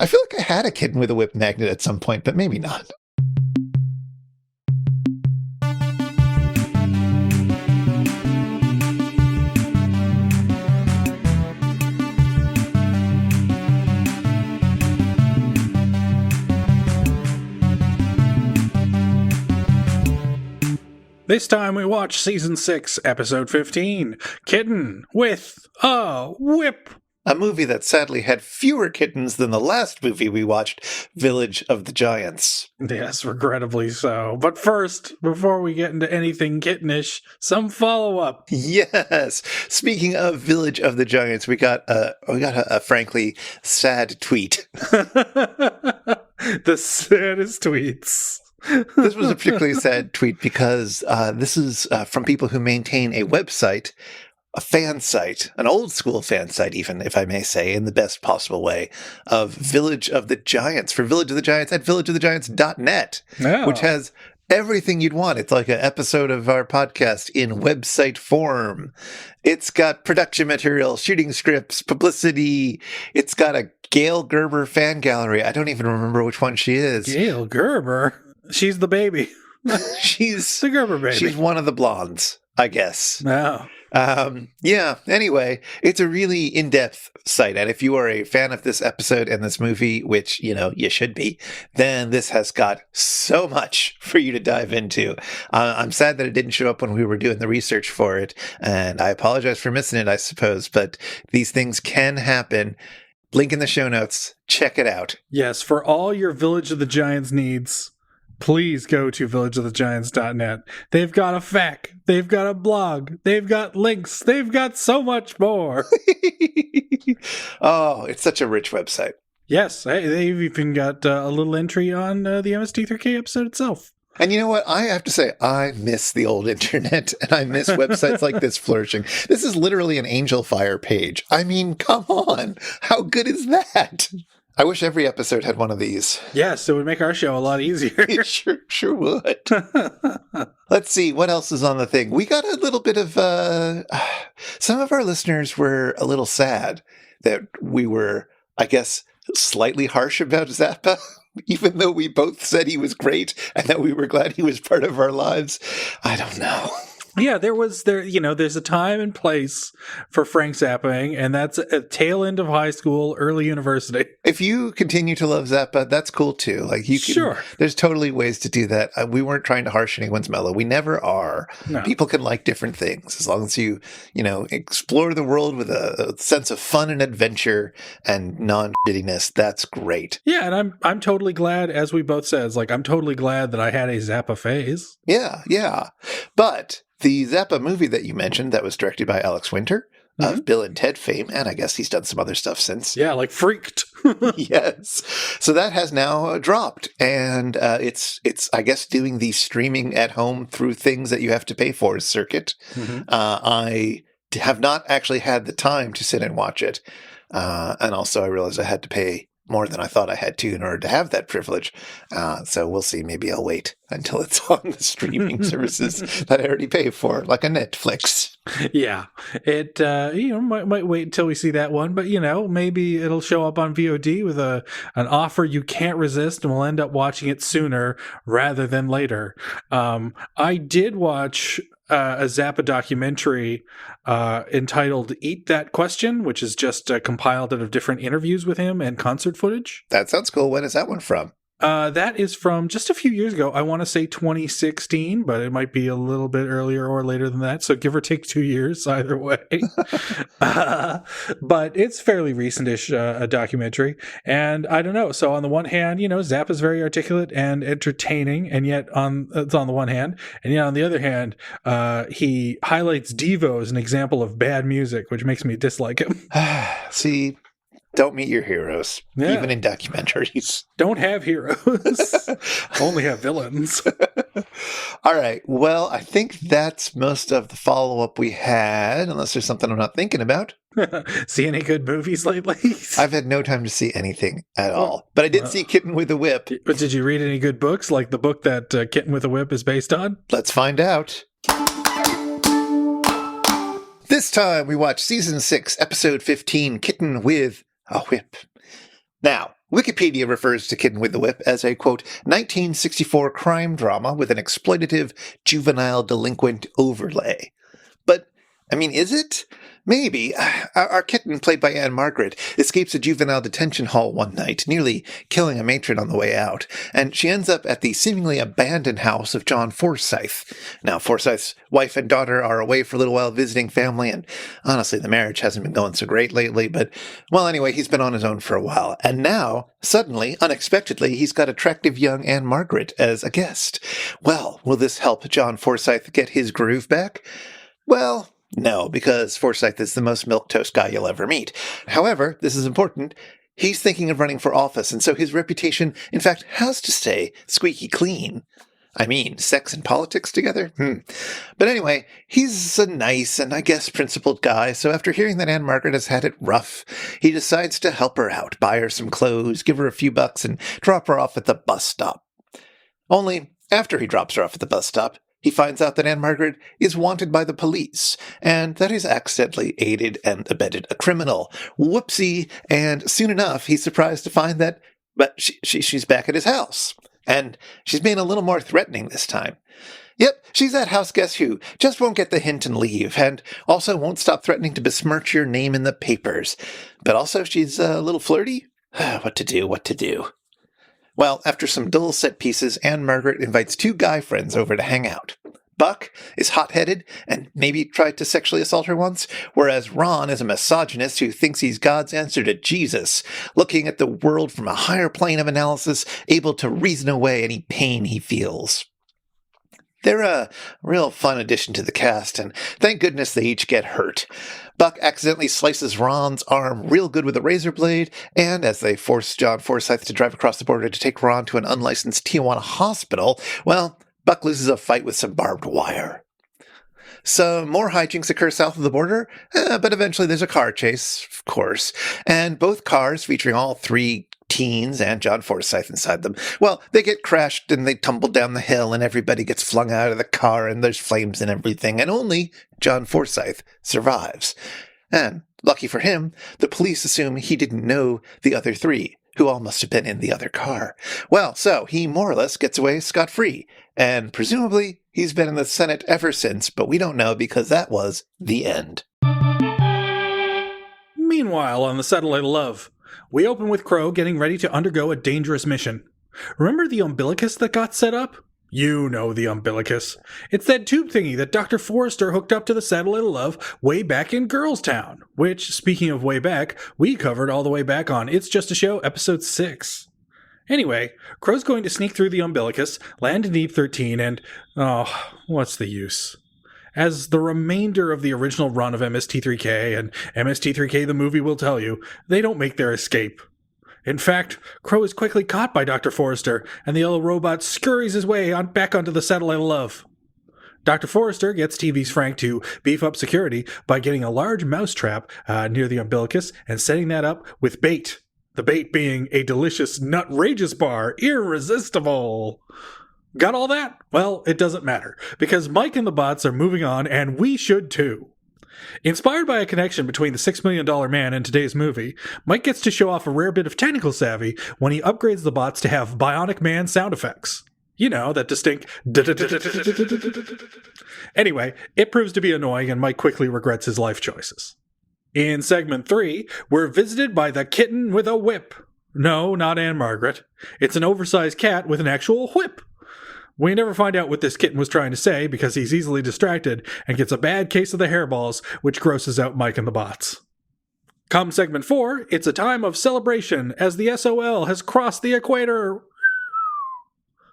I feel like I had a Kitten with a Whip magnet at some point, but maybe not. This time we watch Season 6, Episode 15, Kitten with a Whip. A movie that sadly had fewer kittens than the last movie we watched, Village of the Giants. Yes, regrettably so. But first, before we get into anything kittenish, some follow-up. Yes. Speaking of Village of the Giants, we got a frankly sad tweet. The saddest tweets. This was a particularly sad tweet because this is from people who maintain a website, a fan site, an old school fan site, even, if I may say, in the best possible way, of Village of the Giants, for Village of the Giants at villageofthegiants.net, which has everything you'd want. It's like an episode of our podcast in website form. It's got production material, shooting scripts, publicity. It's got a Gail Gerber fan gallery. I don't even remember which one she is. Gail Gerber? She's the baby. She's the Gerber baby. She's one of the blondes, I guess. No. Yeah, anyway, it's a really in-depth site. And if you are a fan of this episode and this movie, which, you know, you should be, then this has got so much for you to dive into. I'm sad that it didn't show up when we were doing the research for it. And I apologize for missing it, I suppose. But these things can happen. Link in the show notes. Check it out. Yes, for all your Village of the Giants needs, please go to villageofthegiants.net. They've got a FAQ. They've got a blog. They've got links. They've got so much more. Oh, it's such a rich website. Yes, they've even got a little entry on the MST3K episode itself. And you know what? I have to say, I miss the old internet, and I miss websites like this flourishing. This is literally an Angel Fire page. I mean, come on. How good is that? I wish every episode had one of these. Yes, it would make our show a lot easier. It sure would. Let's see, what else is on the thing? We got a little bit of... some of our listeners were a little sad that we were, I guess, slightly harsh about Zappa, even though we both said he was great and that we were glad he was part of our lives. I don't know. Yeah, there's a time and place for Frank Zappaing, and that's a tail end of high school, early university. If you continue to love Zappa, that's cool too. Like you can, sure. There's totally ways to do that. We weren't trying to harsh anyone's mellow. We never are. No. People can like different things as long as you explore the world with a sense of fun and adventure and non-shittiness. That's great. Yeah, and I'm totally glad, as we both said, I'm totally glad that I had a Zappa phase. Yeah. But the Zappa movie that you mentioned that was directed by Alex Winter of Bill and Ted fame, and I guess he's done some other stuff since. Yeah, like Freaked. Yes. So that has now dropped, and it's I guess doing the streaming at home through things that you have to pay for circuit. I have not actually had the time to sit and watch it, and also I realized I had to pay more than I thought I had to in order to have that privilege. So we'll see. Maybe I'll wait until it's on the streaming services that I already pay for, like a Netflix. Yeah. It, might wait until we see that one, but, maybe it'll show up on VOD with an offer you can't resist, and we'll end up watching it sooner rather than later. I did watch a Zappa documentary entitled Eat That Question, which is just compiled out of different interviews with him and concert footage. That sounds cool. When is that one from? That is from just a few years ago. I want to say 2016, but it might be a little bit earlier or later than that. So give or take 2 years either way. But it's fairly recent-ish a documentary. And I don't know. So on the one hand, Zappa's very articulate and entertaining, and yet it's on the one hand. And yet on the other hand, he highlights Devo as an example of bad music, which makes me dislike him. See... Don't meet your heroes, even in documentaries. Don't have heroes. Only have villains. All right. Well, I think that's most of the follow-up we had, unless there's something I'm not thinking about. See any good movies lately? I've had no time to see anything at all. But I did see Kitten with a Whip. But did you read any good books, like the book that Kitten with a Whip is based on? Let's find out. This time we watch Season 6, Episode 15, Kitten with a Whip. Now, Wikipedia refers to Kitten with the Whip as a, quote, 1964 crime drama with an exploitative juvenile delinquent overlay. But, I mean, is it? Maybe. Our kitten, played by Ann-Margaret, escapes a juvenile detention hall one night, nearly killing a matron on the way out, and she ends up at the seemingly abandoned house of John Forsythe. Now, Forsythe's wife and daughter are away for a little while visiting family, and honestly, the marriage hasn't been going so great lately, but, well, anyway, he's been on his own for a while, and now, suddenly, unexpectedly, he's got attractive young Ann-Margaret as a guest. Well, will this help John Forsythe get his groove back? Well, no, because Forsythe is the most milquetoast guy you'll ever meet. However, this is important. He's thinking of running for office, and so his reputation, in fact, has to stay squeaky clean. I mean, sex and politics together? But anyway, he's a nice and, I guess, principled guy, so after hearing that Ann-Margaret has had it rough, he decides to help her out, buy her some clothes, give her a few bucks, and drop her off at the bus stop. Only, after he drops her off at the bus stop, he finds out that Ann-Margaret is wanted by the police, and that he's accidentally aided and abetted a criminal. Whoopsie, and soon enough, he's surprised to find that, she's back at his house. And she's being a little more threatening this time. Yep, she's that house guest who just won't get the hint and leave, and also won't stop threatening to besmirch your name in the papers. But also she's a little flirty. What to do? Well, after some dull set pieces, Ann-Margaret invites two guy friends over to hang out. Buck is hot-headed and maybe tried to sexually assault her once, whereas Ron is a misogynist who thinks he's God's answer to Jesus, looking at the world from a higher plane of analysis, able to reason away any pain he feels. They're a real fun addition to the cast, and thank goodness they each get hurt. Buck accidentally slices Ron's arm real good with a razor blade, and as they force John Forsythe to drive across the border to take Ron to an unlicensed Tijuana hospital, well, Buck loses a fight with some barbed wire. Some more hijinks occur south of the border, but eventually there's a car chase, of course, and both cars, featuring all three teens and John Forsythe inside them, well, they get crashed and they tumble down the hill and everybody gets flung out of the car and there's flames and everything, and only John Forsythe survives. And, lucky for him, the police assume he didn't know the other three, who all must have been in the other car. Well, so he more or less gets away scot-free, and presumably he's been in the Senate ever since, but we don't know because that was the end. Meanwhile, on the Satellite of Love, we open with Crow getting ready to undergo a dangerous mission. Remember the umbilicus that got set up? You know the umbilicus. It's that tube thingy that Dr. Forrester hooked up to the Satellite of Love way back in Girlstown, which, speaking of way back, we covered all the way back on It's Just a Show, episode 6. Anyway, Crow's going to sneak through the umbilicus, land in Deep 13, and, what's the use? As the remainder of the original run of MST3K and MST3K the movie will tell you, they don't make their escape. In fact, Crow is quickly caught by Dr. Forrester, and the yellow robot scurries his way back onto the Satellite of Love. Dr. Forrester gets TV's Frank to beef up security by getting a large mousetrap near the umbilicus and setting that up with bait. The bait being a delicious nutrageous bar, irresistible. Got all that? Well, it doesn't matter, because Mike and the bots are moving on, and we should too. Inspired by a connection between the $6 Million Man and today's movie, Mike gets to show off a rare bit of technical savvy when he upgrades the bots to have Bionic Man sound effects. You know, that distinct Anyway, it proves to be annoying, and Mike quickly regrets his life choices. In segment 3, we're visited by the Kitten with a whip. No, not Ann-Margaret. It's an oversized cat with an actual whip. We never find out what this kitten was trying to say because he's easily distracted and gets a bad case of the hairballs, which grosses out Mike and the bots. Come segment 4, it's a time of celebration as the SOL has crossed the equator.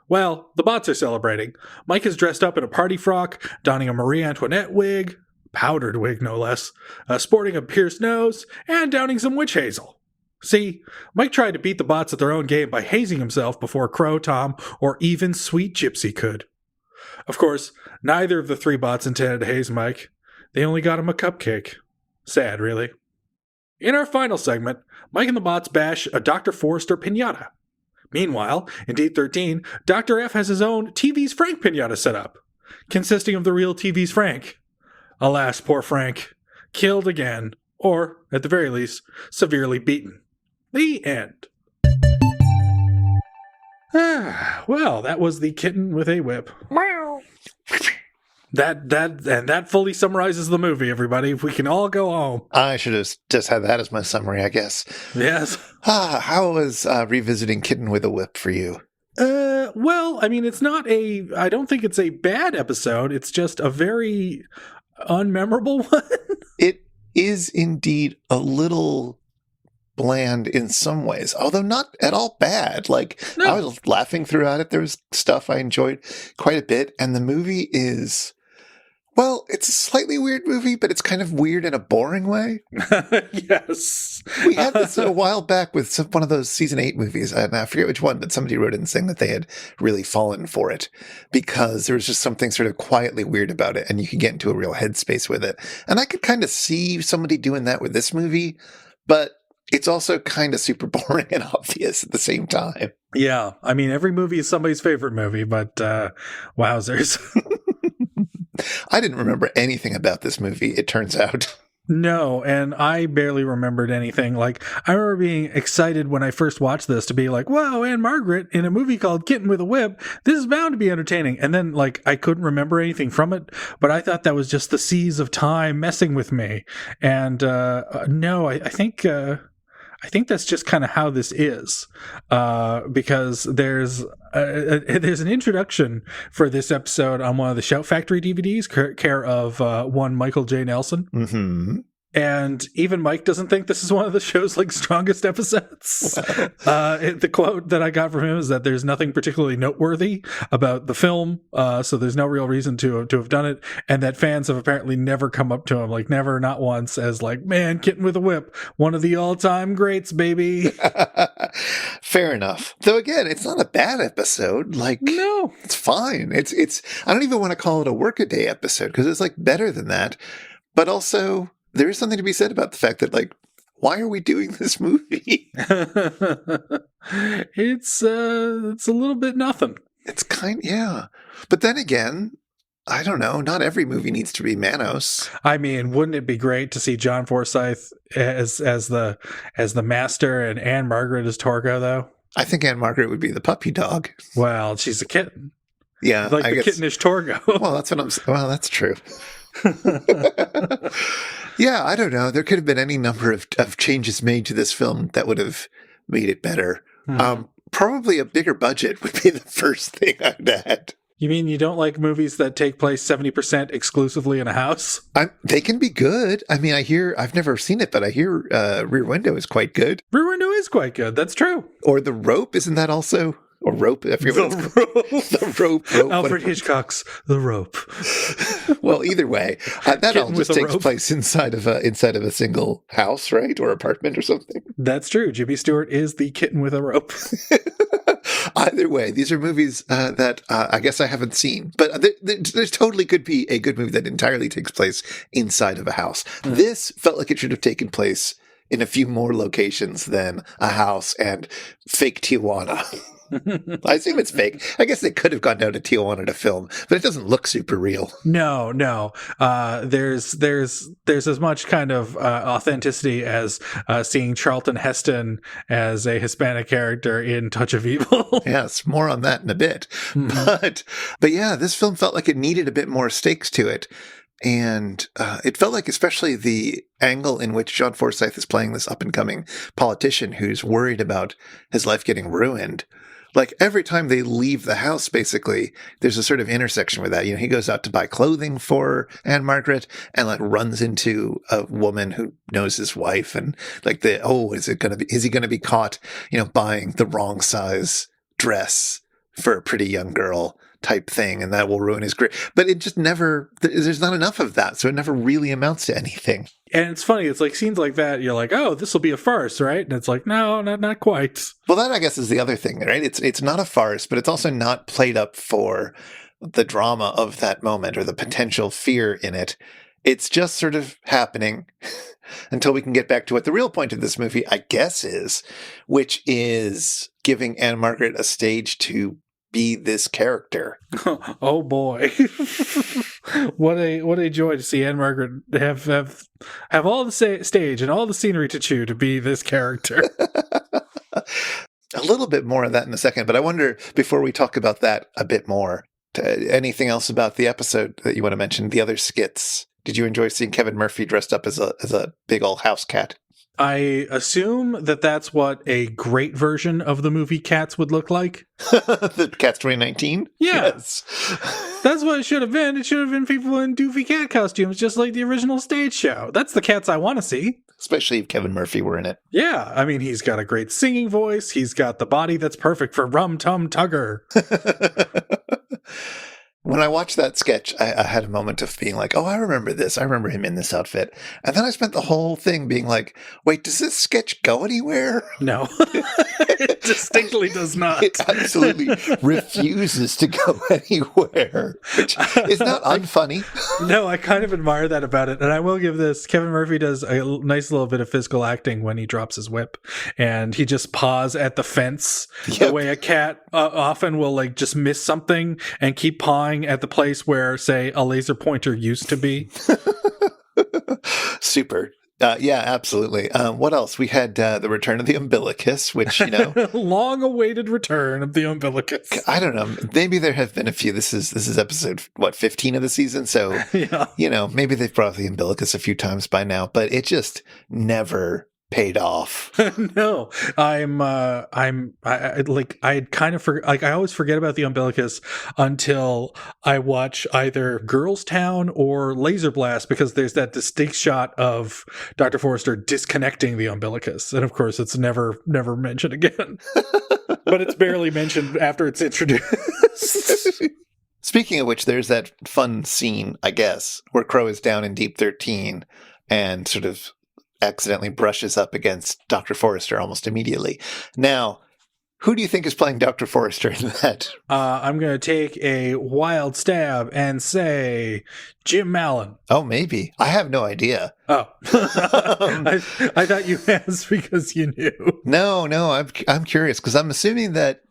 Well, the bots are celebrating. Mike is dressed up in a party frock, donning a Marie Antoinette wig, powdered wig no less, sporting a pierced nose, and downing some witch hazel. See, Mike tried to beat the bots at their own game by hazing himself before Crow, Tom, or even Sweet Gypsy could. Of course, neither of the three bots intended to haze Mike. They only got him a cupcake. Sad, really. In our final segment, Mike and the bots bash a Dr. Forrester piñata. Meanwhile, in D13, Dr. F has his own TV's Frank piñata set up, consisting of the real TV's Frank. Alas, poor Frank. Killed again, or, at the very least, severely beaten. The end. Well, that was the Kitten with a Whip. Meow. That fully summarizes the movie, everybody. If we can all go home. I should have just had that as my summary, I guess. Yes. How was revisiting Kitten with a Whip for you? Well, I mean, I don't think it's a bad episode. It's just a very unmemorable one. It is indeed a little bland in some ways, although not at all bad. Like, No. I was laughing throughout it. There was stuff I enjoyed quite a bit. And the movie is, well, it's a slightly weird movie, but it's kind of weird in a boring way. Yes. We had this a while back with one of those season 8 movies, and I forget which one, but somebody wrote in saying that they had really fallen for it because there was just something sort of quietly weird about it, and you could get into a real headspace with it. And I could kind of see somebody doing that with this movie, but it's also kind of super boring and obvious at the same time. Yeah. I mean, every movie is somebody's favorite movie, but wowzers. I didn't remember anything about this movie, it turns out. No, and I barely remembered anything. Like, I remember being excited when I first watched this to be like, wow, Ann-Margaret in a movie called Kitten with a Whip. This is bound to be entertaining. And then, like, I couldn't remember anything from it, but I thought that was just the seas of time messing with me. And no, I think that's just kind of how this is, because there's an introduction for this episode on one of the Shout Factory DVDs, care of one Michael J. Nelson. Mm-hmm. And even Mike doesn't think this is one of the show's like strongest episodes. Wow. The quote that I got from him is that there's nothing particularly noteworthy about the film, so there's no real reason to have done it, and that fans have apparently never come up to him, like never, not once, as like, man, Kitten with a Whip, one of the all-time greats, baby. Fair enough. Though again, it's not a bad episode. Like, no, it's fine. It's. I don't even want to call it a workaday episode because it's like better than that, but also. There is something to be said about the fact that, like, why are we doing this movie? It's a little bit nothing. It's yeah. But then again, I don't know. Not every movie needs to be Manos. I mean, wouldn't it be great to see John Forsythe as the master and Ann-Margaret as Torgo, though? I think Ann-Margaret would be the puppy dog. Well, she's a kitten. Yeah, like the kittenish Torgo. Well, that's what I'm saying. Well, that's true. Yeah, I don't know. There could have been any number of changes made to this film that would have made it better. Probably a bigger budget would be the first thing I'd add. You mean you don't like movies that take place 70% exclusively in a house? They can be good. I mean, I've never seen it, but I hear Rear Window is quite good. Rear Window is quite good. That's true. Or The Rope, isn't that also? Or Rope, I forget what it's called. The Rope. Alfred Hitchcock's The Rope. Well, either way, that all just takes place inside of a single house, right? Or apartment or something. That's true. Jimmy Stewart is the kitten with a rope. Either way, these are movies that I guess I haven't seen. But there totally could be a good movie that entirely takes place inside of a house. This felt like it should have taken place in a few more locations than a house and fake Tijuana. I assume it's fake. I guess they could have gone down to Tijuana to film, but it doesn't look super real. No. There's as much kind of authenticity as seeing Charlton Heston as a Hispanic character in Touch of Evil. Yes, more on that in a bit. But yeah, this film felt like it needed a bit more stakes to it. And it felt like especially the angle in which John Forsythe is playing this up-and-coming politician who's worried about his life getting ruined. Like, every time they leave the house, basically, there's a sort of intersection with that. You know, he goes out to buy clothing for Ann-Margaret and, like, runs into a woman who knows his wife. And, like, is he going to be caught, you know, buying the wrong size dress for a pretty young girl type thing, and that will ruin his career. But it just never, there's not enough of that, so it never really amounts to anything. And it's funny, it's like scenes like that, you're like, oh, this will be a farce, right? And it's like, no, not quite. Well, that I guess is the other thing, right? It's not a farce, but it's also not played up for the drama of that moment or the potential fear in it. It's just sort of happening until we can get back to what the real point of this movie, I guess, is, which is giving Ann-Margaret a stage to be this character. Oh boy. What a joy to see Ann-Margaret have all the stage and all the scenery to chew to be this character. a little bit more of that in a second, but I wonder, before we talk about that a bit more, anything else about the episode that you want to mention? The other skits. Did you enjoy seeing Kevin Murphy dressed up as a big old house cat? I assume that that's what a great version of the movie Cats would look like. The Cats 2019? Yeah. Yes. That's what it should have been. It should have been people in doofy cat costumes, just like the original stage show. That's the Cats I want to see. Especially if Kevin Murphy were in it. Yeah, I mean, he's got a great singing voice. He's got the body that's perfect for Rum Tum Tugger. When I watched that sketch, I had a moment of being like, oh, I remember this. I remember him in this outfit. And then I spent the whole thing being like, wait, does this sketch go anywhere? No, it distinctly does not. It absolutely refuses to go anywhere, which is not unfunny. No, I kind of admire that about it. And I will give this, Kevin Murphy does a nice little bit of physical acting when he drops his whip. And he just paws at the fence the way a cat often will like just miss something and keep pawing at the place where, say, a laser pointer used to be. Super. Yeah, absolutely. What else? We had the return of the umbilicus, which, you know, long-awaited return of the umbilicus. I don't know. Maybe there have been a few. This is episode 15 of the season. So, Yeah. You know, maybe they've brought up the umbilicus a few times by now, but it just never paid off. No, I kind of I always forget about the umbilicus until I watch either Girls Town or Laser Blast, because there's that distinct shot of Dr. Forrester disconnecting the umbilicus, and of course it's never mentioned again. But it's barely mentioned after it's introduced. Speaking of which, there's that fun scene, I guess, where Crow is down in Deep 13 and sort of accidentally brushes up against Dr. Forrester almost immediately. Now, who do you think is playing Dr. Forrester in that? I'm going to take a wild stab and say Jim Mallon. Oh, maybe. I have no idea. Oh, I thought you asked because you knew. No, I'm curious because I'm assuming that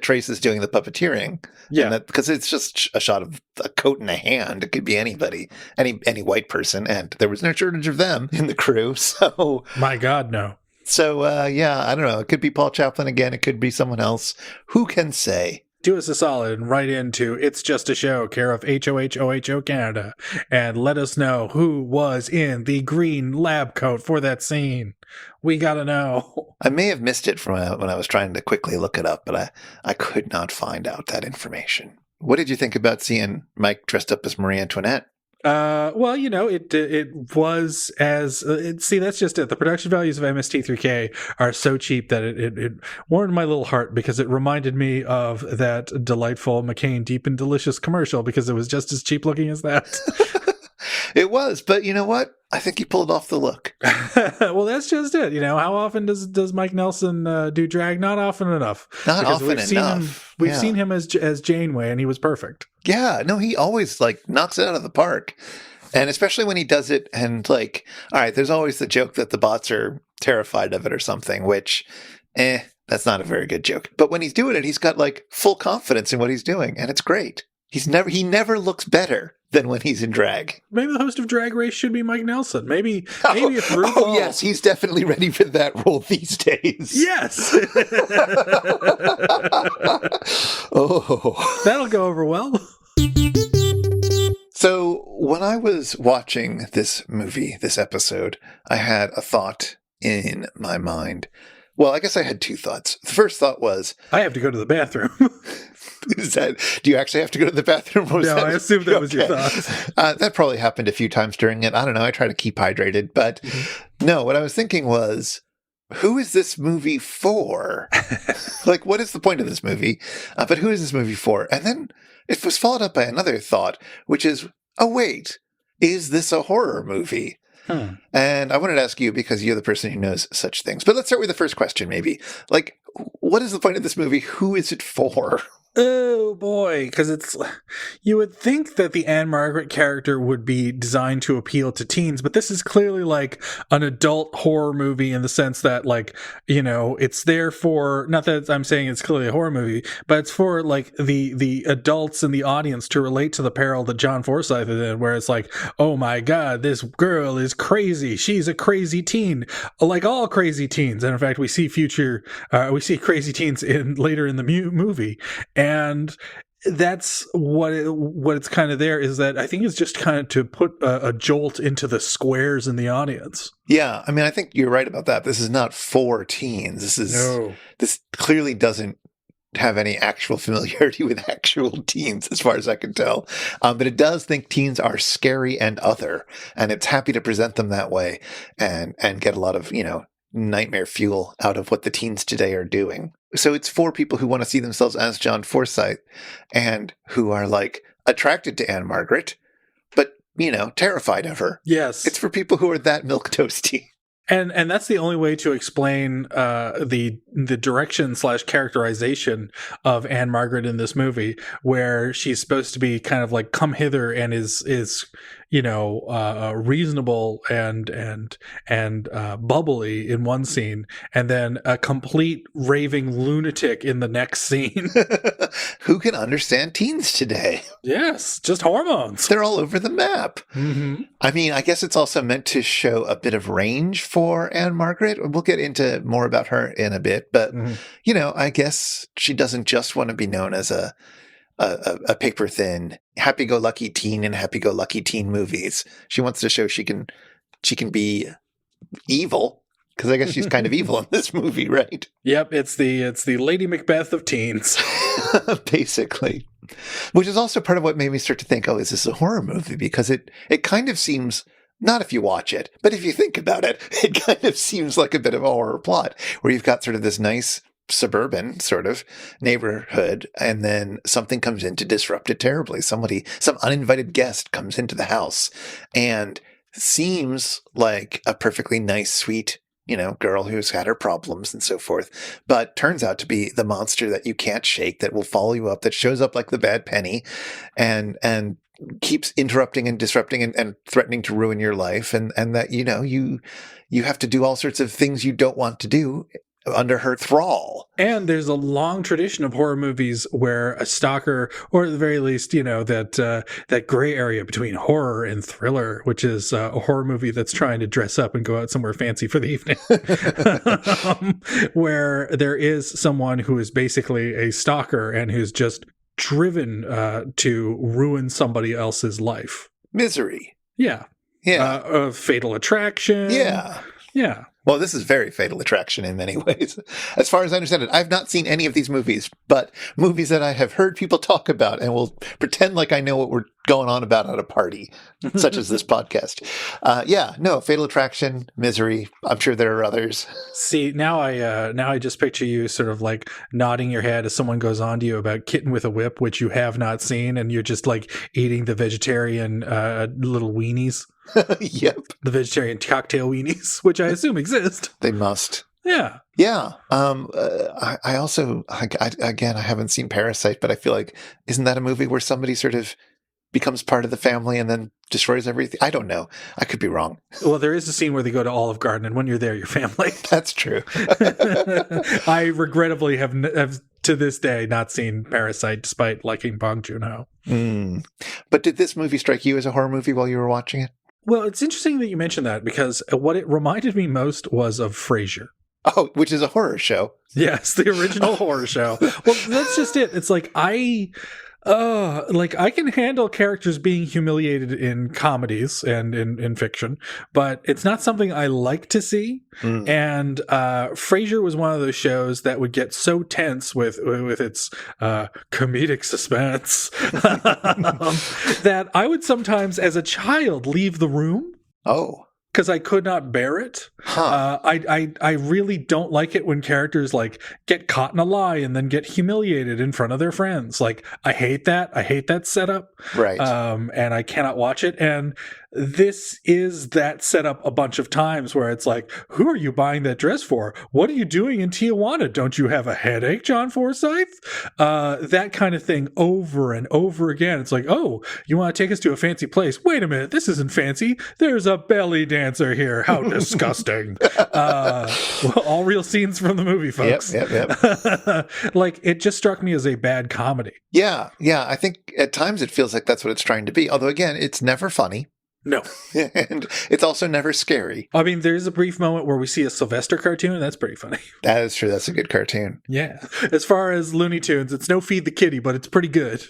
Trace is doing the puppeteering. Yeah, because it's just a shot of a coat and a hand. It could be anybody, any white person, and there was no shortage of them in the crew. So, my God, no. So, yeah, I don't know. It could be Paul Chaplin again. It could be someone else. Who can say? Do us a solid and write into It's Just a Show, care of HOHOHO Canada, and let us know who was in the green lab coat for that scene. We gotta know. I may have missed it from when I was trying to quickly look it up, but I could not find out that information. What did you think about seeing Mike dressed up as Marie Antoinette? Well, you know, it was as see, that's just it. The production values of MST3K are so cheap that it warmed my little heart, because it reminded me of that delightful McCain Deep and Delicious commercial, because it was just as cheap looking as that. It was, but you know what? I think he pulled off the look. Well, that's just it. You know, how often does Mike Nelson do drag? Not often enough. Not because often enough. We've seen him as Janeway, and he was perfect. Yeah, no, he always like knocks it out of the park. And especially when he does it, and like, all right, there's always the joke that the bots are terrified of it or something, which, that's not a very good joke. But when he's doing it, he's got like full confidence in what he's doing, and it's great. He never looks better than when he's in drag. Maybe the host of Drag Race should be Mike Nelson. Maybe if RuPaul... Oh, yes, he's definitely ready for that role these days. Yes! Oh. That'll go over well. So, when I was watching this episode, I had a thought in my mind. Well, I guess I had two thoughts. The first thought was... I have to go to the bathroom. Do you actually have to go to the bathroom? No, I assumed that was your thought. That probably happened a few times during it. I don't know. I try to keep hydrated. But no, what I was thinking was, who is this movie for? Like, what is the point of this movie? But who is this movie for? And then it was followed up by another thought, which is, oh, wait, is this a horror movie? And I wanted to ask you, because you're the person who knows such things. But let's start with the first question, maybe. Like, what is the point of this movie? Who is it for? Oh boy, because you would think that the Ann-Margaret character would be designed to appeal to teens, but this is clearly like an adult horror movie in the sense that, like, it's there for, not that I'm saying it's clearly a horror movie, but it's for like the adults in the audience to relate to the peril that John Forsythe is in, where it's like, oh my god, this girl is crazy, she's a crazy teen, like all crazy teens. And in fact, we see crazy teens later in the movie. And that's what it's kind of there is that I think it's just kind of to put a jolt into the squares in the audience. Yeah, I mean, I think you're right about that. This is not for teens. This clearly doesn't have any actual familiarity with actual teens, as far as I can tell. But it does think teens are scary and other, and it's happy to present them that way and get a lot of, nightmare fuel out of what the teens today are doing. So it's for people who want to see themselves as John Forsythe and who are like attracted to Ann-Margaret, but, terrified of her. Yes. It's for people who are that milquetoasty. And that's the only way to explain the direction / characterization of Ann-Margaret in this movie, where she's supposed to be kind of like come hither and is reasonable and bubbly in one scene, and then a complete raving lunatic in the next scene. Who can understand teens today? Yes, just hormones. They're all over the map. Mm-hmm. I mean, I guess it's also meant to show a bit of range for Ann-Margaret. We'll get into more about her in a bit, but I guess she doesn't just want to be known as a paper thin, happy-go-lucky teen in happy-go-lucky teen movies. She wants to show she can be evil, because I guess she's kind of evil in this movie, right? Yep, it's the Lady Macbeth of teens. Basically. Which is also part of what made me start to think, oh, is this a horror movie? Because it kind of seems, not if you watch it, but if you think about it, it kind of seems like a bit of a horror plot, where you've got sort of this nice suburban sort of neighborhood, and then something comes in to disrupt it terribly. Some uninvited guest comes into the house and seems like a perfectly nice, sweet, girl who's had her problems and so forth, but turns out to be the monster that you can't shake, that will follow you up, that shows up like the bad penny and keeps interrupting and disrupting and threatening to ruin your life. And that, you have to do all sorts of things you don't want to do under her thrall. And there's a long tradition of horror movies where a stalker, or at the very least, that gray area between horror and thriller, which is a horror movie that's trying to dress up and go out somewhere fancy for the evening, where there is someone who is basically a stalker and who's just driven to ruin somebody else's life. Misery. Yeah. Yeah. Fatal Attraction. Yeah. Yeah. Well, this is very Fatal Attraction in many ways. As far as I understand it, I've not seen any of these movies, but movies that I have heard people talk about and will pretend like I know what we're going on about at a party, such as this podcast. Fatal Attraction, Misery. I'm sure there are others. See, now I just picture you sort of like nodding your head as someone goes on to you about Kitten with a Whip, which you have not seen, and you're just like eating the vegetarian little weenies. Yep. The vegetarian cocktail weenies, which I assume exist. They must. Yeah. Yeah. I also, again, I haven't seen Parasite, but I feel like, isn't that a movie where somebody sort of becomes part of the family and then destroys everything? I don't know. I could be wrong. Well, there is a scene where they go to Olive Garden, and when you're there, your family. That's true. I regrettably have to this day not seen Parasite, despite liking Bong Joon-ho. But did this movie strike you as a horror movie while you were watching it? Well, it's interesting that you mentioned that, because what it reminded me most was of Frasier. Oh, which is a horror show. Yes, the original horror show. Well, that's just it. It's like I can handle characters being humiliated in comedies and in fiction, but it's not something I like to see. And Frasier was one of those shows that would get so tense with its comedic suspense that I would sometimes, as a child, leave the room. Oh. Because I could not bear it. Huh. I really don't like it when characters like get caught in a lie and then get humiliated in front of their friends. Like, I hate that. I hate that setup. Right. And I cannot watch it. And this is that setup a bunch of times where it's like, who are you buying that dress for? What are you doing in Tijuana? Don't you have a headache, John Forsythe? That kind of thing over and over again. It's like, oh, you want to take us to a fancy place? Wait a minute, this isn't fancy. There's a belly dancer here. How disgusting. Well, all real scenes from the movie, folks. Yep. Like, it just struck me as a bad comedy. Yeah. I think at times it feels like that's what it's trying to be. Although, again, it's never funny. No. And it's also never scary. I mean, there's a brief moment where we see a Sylvester cartoon, and that's pretty funny. That is true. That's a good cartoon. Yeah. As far as Looney Tunes, it's no Feed the Kitty, but it's pretty good.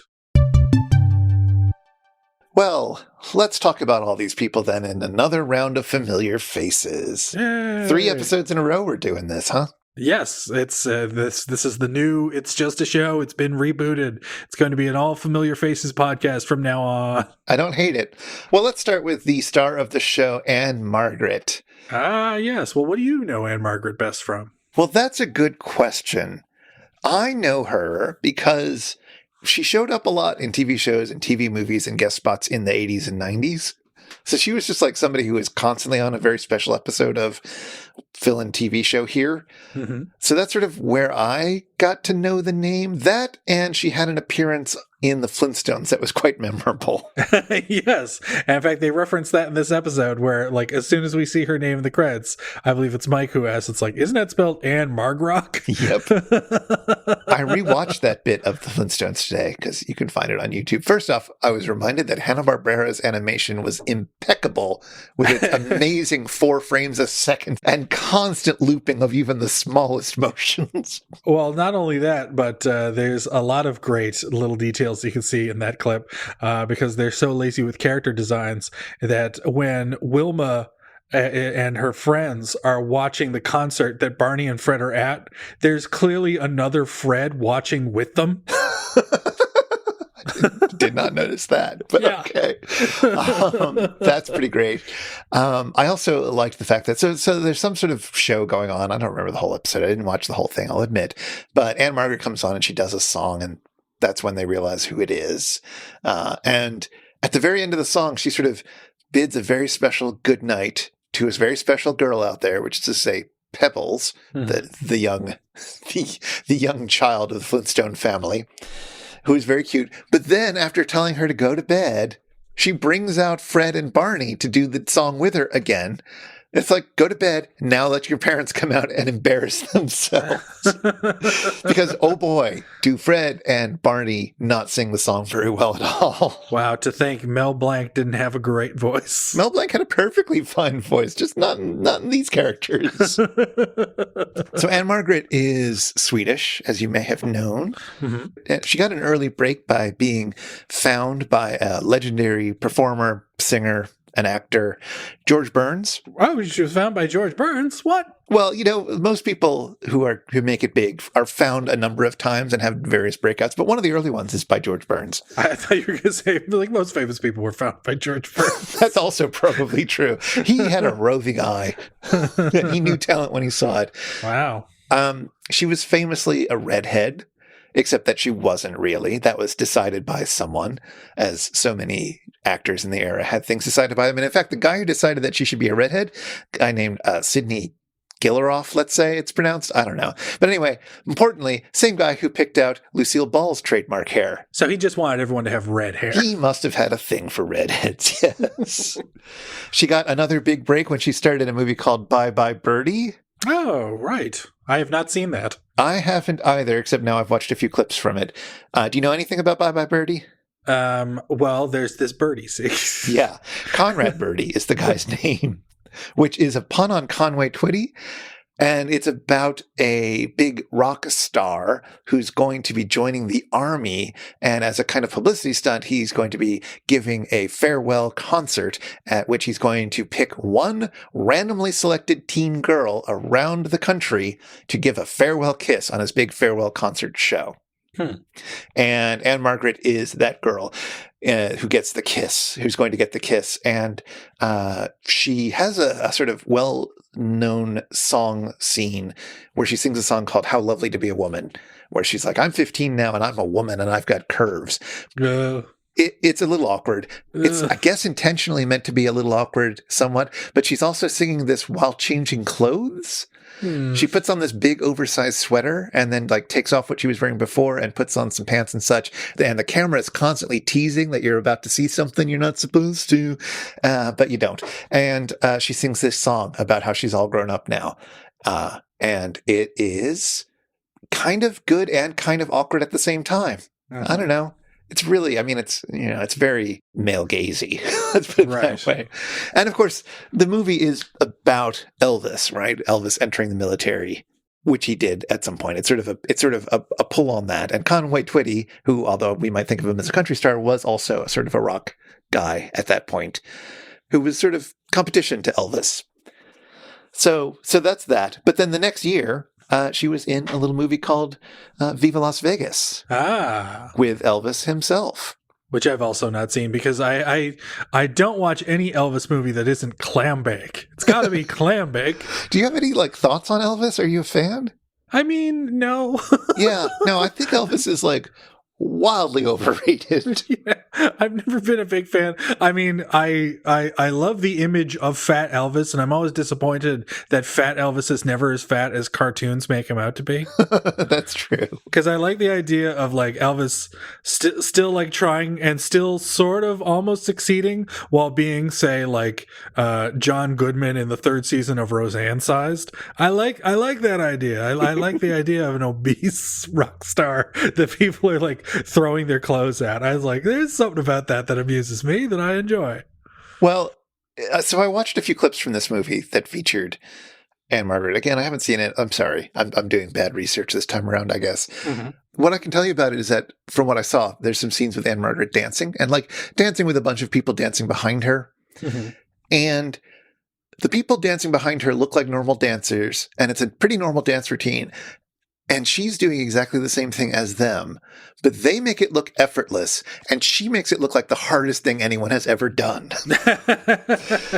Well, let's talk about all these people then in another round of familiar faces. Yay. 3 episodes in a row we're doing this, huh? Yes, it's this is the new It's Just a Show. It's been rebooted. It's going to be an all familiar faces podcast from now on. I don't hate it. Well, let's start with the star of the show, Ann-Margrock. Ah, yes. Well, what do you know Ann-Margaret best from? Well, that's a good question. I know her because she showed up a lot in TV shows and TV movies and guest spots in the 80s and 90s. So she was just like somebody who was constantly on a very special episode of fill-in TV show here. Mm-hmm. So that's sort of where I got to know the name. That, and she had an appearance in the Flintstones that was quite memorable. Yes. And in fact, they reference that in this episode where, like, as soon as we see her name in the credits, I believe it's Mike who asks, it's like, isn't that spelled Ann-Margrock? Yep. I rewatched that bit of the Flintstones today because you can find it on YouTube. First off, I was reminded that Hanna-Barbera's animation was impeccable with its amazing 4 frames a second and constant looping of even the smallest motions. Well, not only that, but there's a lot of great little details you can see in that clip because they're so lazy with character designs that when Wilma and her friends are watching the concert that Barney and Fred are at, there's clearly another Fred watching with them. Did not notice that, but yeah. Okay. That's pretty great. I also liked the fact that, so there's some sort of show going on. I don't remember the whole episode. I didn't watch the whole thing, I'll admit. But Ann-Margrock comes on and she does a song, and that's when they realize who it is. And at the very end of the song, she sort of bids a very special good night to a very special girl out there, which is to say Pebbles, the young child of the Flintstone family, who is very cute. But then after telling her to go to bed, she brings out Fred and Barney to do the song with her again. It's like, go to bed, now let your parents come out and embarrass themselves. Because, oh boy, do Fred and Barney not sing the song very well at all. Wow, to think Mel Blanc didn't have a great voice. Mel Blanc had a perfectly fine voice, just not in these characters. So Ann-Margrock is Swedish, as you may have known. Mm-hmm. She got an early break by being found by a legendary performer, singer, an actor, George Burns. Oh, she was found by George Burns? What? Well, you know, most people who make it big are found a number of times and have various breakouts, but one of the early ones is by George Burns. I thought you were going to say, like, most famous people were found by George Burns. That's also probably true. He had a roving eye. He knew talent when he saw it. Wow. She was famously a redhead, except that she wasn't really. That was decided by someone, as so many actors in the era had things decided by them. And in fact, the guy who decided that she should be a redhead, a guy named Sidney Gilleroff, let's say it's pronounced. I don't know. But anyway, importantly, same guy who picked out Lucille Ball's trademark hair. So he just wanted everyone to have red hair. He must have had a thing for redheads, yes. She got another big break when she starred in a movie called Bye Bye Birdie. Oh, right. I have not seen that. I haven't either, except now I've watched a few clips from it. Do you know anything about Bye Bye Birdie? Well, there's this birdie, see? Yeah. Conrad Birdie is the guy's name, which is a pun on Conway Twitty. And it's about a big rock star who's going to be joining the army. And as a kind of publicity stunt, he's going to be giving a farewell concert at which he's going to pick one randomly selected teen girl around the country to give a farewell kiss on his big farewell concert show. And Ann-Margrock is that girl who gets the kiss, who's going to get the kiss. And she has a sort of well-known song scene where she sings a song called How Lovely to Be a Woman, where she's like, I'm 15 now and I'm a woman and I've got curves. It's a little awkward. It's, I guess, intentionally meant to be a little awkward somewhat, but she's also singing this while changing clothes. She puts on this big oversized sweater and then like takes off what she was wearing before and puts on some pants and such. And the camera is constantly teasing that you're about to see something you're not supposed to, but you don't. And she sings this song about how she's all grown up now. And it is kind of good and kind of awkward at the same time. I don't know. It's really, I mean, it's, you know, it's very male gazy. Let's put it that way. And of course, the movie is about Elvis, right? Elvis entering the military, which he did at some point. It's sort of a pull on that. And Conway Twitty, who, although we might think of him as a country star, was also a sort of a rock guy at that point, who was sort of competition to Elvis. So that's that. But then the next year, she was in a little movie called Viva Las Vegas with Elvis himself. Which I've also not seen because I don't watch any Elvis movie that isn't Clambake. It's got to be Clambake. Do you have any like thoughts on Elvis? Are you a fan? I mean, no. Yeah, no, I think Elvis is like wildly overrated. Yeah, I've never been a big fan. I mean, I love the image of Fat Elvis, and I'm always disappointed that Fat Elvis is never as fat as cartoons make him out to be. That's true. Because I like the idea of like Elvis still like trying and still sort of almost succeeding while being, say, like John Goodman in the third season of Roseanne sized. I like that idea. I like the idea of an obese rock star that people are like throwing their clothes at. I was like, there's something about that amuses me that I enjoy. Well, so I watched a few clips from this movie that featured Ann-Margrock. Again, I haven't seen it. I'm sorry. I'm doing bad research this time around, I guess. Mm-hmm. What I can tell you about it is that from what I saw, there's some scenes with Ann-Margrock dancing and like dancing with a bunch of people dancing behind her. Mm-hmm. And the people dancing behind her look like normal dancers, and it's a pretty normal dance routine. And she's doing exactly the same thing as them, but they make it look effortless, and she makes it look like the hardest thing anyone has ever done.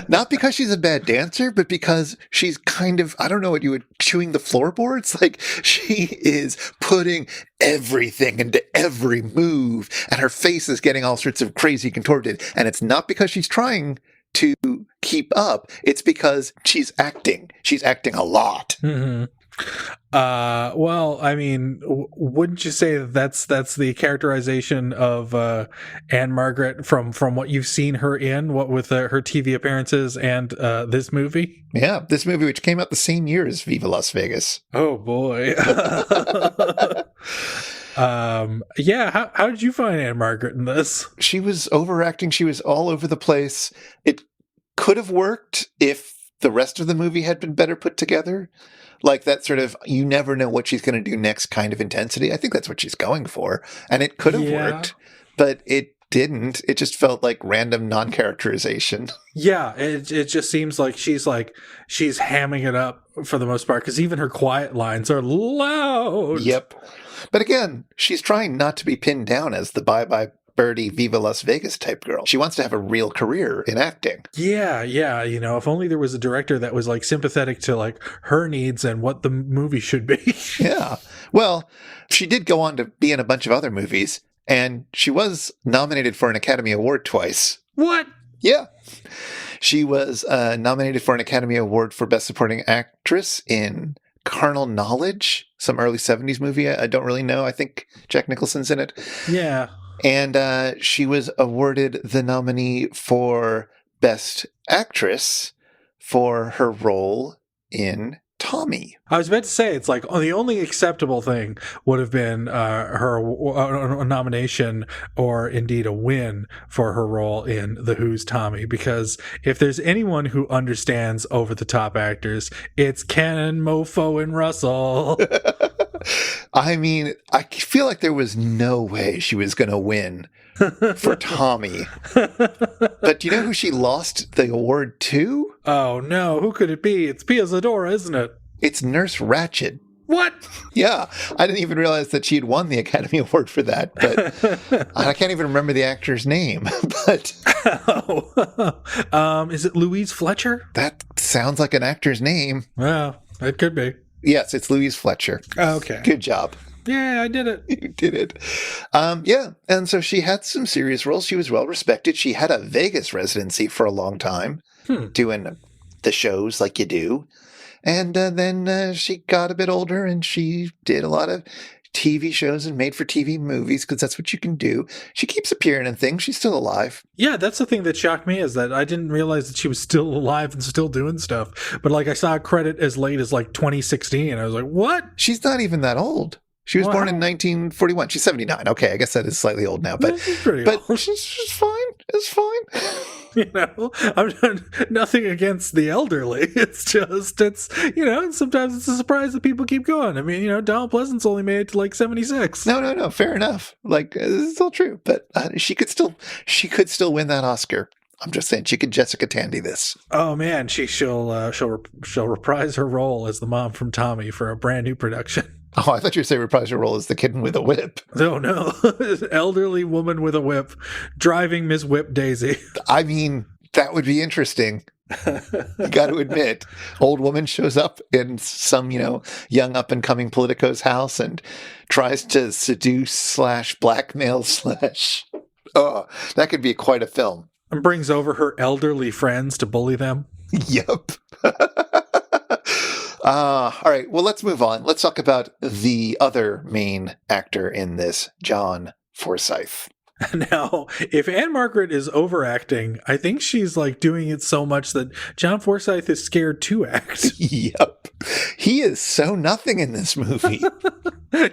Not because she's a bad dancer, but because she's kind of, I don't know what you would, chewing the floorboards. Like, she is putting everything into every move, and her face is getting all sorts of crazy contorted. And it's not because she's trying to keep up. It's because she's acting. She's acting a lot. Mm-hmm. Well, I mean, wouldn't you say that's the characterization of Ann-Margrock from what you've seen her in, what with her TV appearances and this movie? Yeah, this movie, which came out the same year as Viva Las Vegas. Oh boy. Yeah. How did you find Ann-Margrock in this? She was overacting. She was all over the place. It could have worked if the rest of the movie had been better put together. Like that sort of, you never know what she's going to do next kind of intensity. I think that's what she's going for. And it could have worked, but it didn't. It just felt like random non-characterization. Yeah, it just seems like she's hamming it up for the most part, because even her quiet lines are loud. Yep. But again, she's trying not to be pinned down as the bye-bye birdie Viva Las Vegas type girl. She wants to have a real career in acting. Yeah. You know, if only there was a director that was like sympathetic to like her needs and what the movie should be. Yeah. Well, she did go on to be in a bunch of other movies, and she was nominated for an Academy Award twice. What? Yeah. She was nominated for an Academy Award for Best Supporting Actress in Carnal Knowledge, some early 70s movie. I don't really know. I think Jack Nicholson's in it. Yeah. And she was awarded the nominee for Best Actress for her role in Tommy. I was about to say, it's like the only acceptable thing would have been her nomination or indeed a win for her role in The Who's Tommy, because if there's anyone who understands over-the-top actors, it's Ken, Mofo, and Russell. I mean, I feel like there was no way she was going to win for Tommy. But do you know who she lost the award to? Oh, no. Who could it be? It's Pia Zadora, isn't it? It's Nurse Ratched. What? Yeah. I didn't even realize that she had won the Academy Award for that. But I can't even remember the actor's name. But is it Louise Fletcher? That sounds like an actor's name. Well, it could be. Yes, it's Louise Fletcher. Oh, okay. Good job. Yeah, I did it. You did it. Yeah. And so she had some serious roles. She was well respected. She had a Vegas residency for a long time, doing the shows like you do. And then she got a bit older and she did a lot of TV shows and made for TV movies because that's what you can do. She keeps appearing in things. She's still alive. Yeah, that's the thing that shocked me, is that I didn't realize that she was still alive and still doing stuff. But like, I saw a credit as late as like 2016. I was like, what? She's not even that old. She was born in 1941. She's 79. Okay, I guess that is slightly old now, but She's pretty old. She's fine. It's fine. You know, nothing against the elderly. It's just, sometimes it's a surprise that people keep going. I mean, Donald Pleasance only made it to like 76. No, fair enough. Like, it's still true, but she could still win that Oscar. I'm just saying, she could Jessica Tandy this. Oh man, she'll reprise her role as the mom from Tommy for a brand new production. Oh, I thought you were saying reprise her role as the kitten with a whip. No. Elderly woman with a whip driving Miss Whip Daisy. I mean, that would be interesting. You got to admit, old woman shows up in some, young up and coming politico's house and tries to seduce / blackmail / oh, that could be quite a film. And brings over her elderly friends to bully them. Yep. All right, well, let's move on. Let's talk about the other main actor in this, John Forsythe. Now, if Ann-Margaret is overacting, I think she's like doing it so much that John Forsythe is scared to act. Yep. He is so nothing in this movie.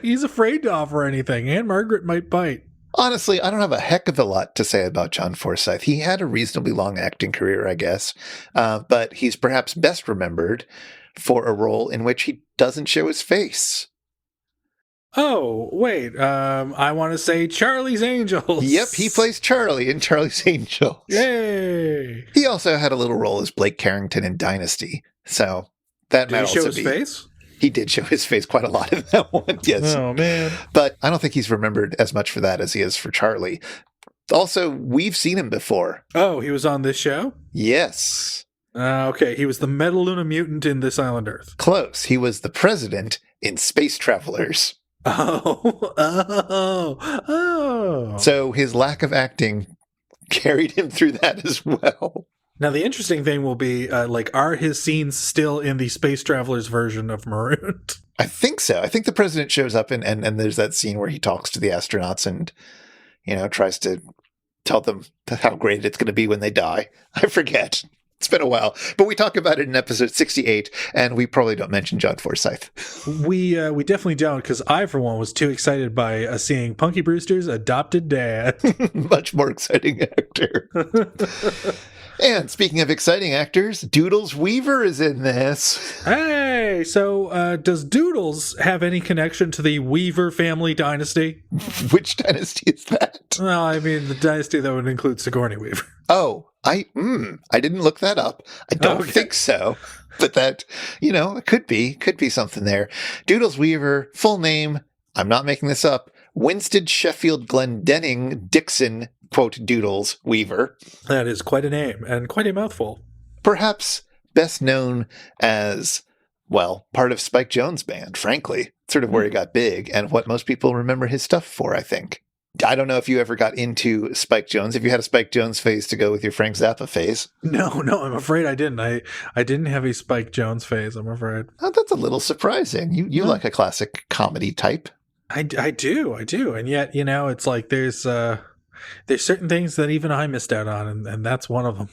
He's afraid to offer anything. Ann-Margaret might bite. Honestly, I don't have a heck of a lot to say about John Forsythe. He had a reasonably long acting career, I guess, but he's perhaps best remembered for a role in which he doesn't show his face. Oh, wait. I want to say Charlie's Angels. Yep, he plays Charlie in Charlie's Angels. Yay! He also had a little role as Blake Carrington in Dynasty, so that might also be... Did he show his face? He did show his face quite a lot in that one, yes. Oh, man. But I don't think he's remembered as much for that as he is for Charlie. Also, we've seen him before. Oh, he was on this show? Yes. Okay, he was the Metaluna mutant in This Island Earth. Close. He was the president in Space Travelers. Oh. So his lack of acting carried him through that as well. Now, the interesting thing will be, are his scenes still in the Space Travelers version of Marooned? I think so. I think the president shows up and there's that scene where he talks to the astronauts and, tries to tell them how great it's going to be when they die. I forget. It's been a while, but we talk about it in episode 68, and we probably don't mention John Forsythe. We definitely don't, because I, for one, was too excited by seeing Punky Brewster's adopted dad. Much more exciting actor. And speaking of exciting actors, Doodles Weaver is in this. Hey, so does Doodles have any connection to the Weaver family dynasty? Which dynasty is that? Well, I mean, the dynasty that would include Sigourney Weaver. Oh, I didn't look that up. I don't think so. But that, it could be something there. Doodles Weaver, full name, I'm not making this up, Winston Sheffield Glendenning Dixon, quote, Doodles Weaver. That is quite a name and quite a mouthful. Perhaps best known as, part of Spike Jonze Band, frankly. Sort of where he got big and what most people remember his stuff for, I think. I don't know if you ever got into Spike Jonze, if you had a Spike Jonze phase to go with your Frank Zappa phase. No, I'm afraid I didn't. I didn't have a Spike Jonze phase, I'm afraid. Oh, that's a little surprising. You like a classic comedy type. I do. And yet, it's like there's certain things that even I missed out on, and that's one of them.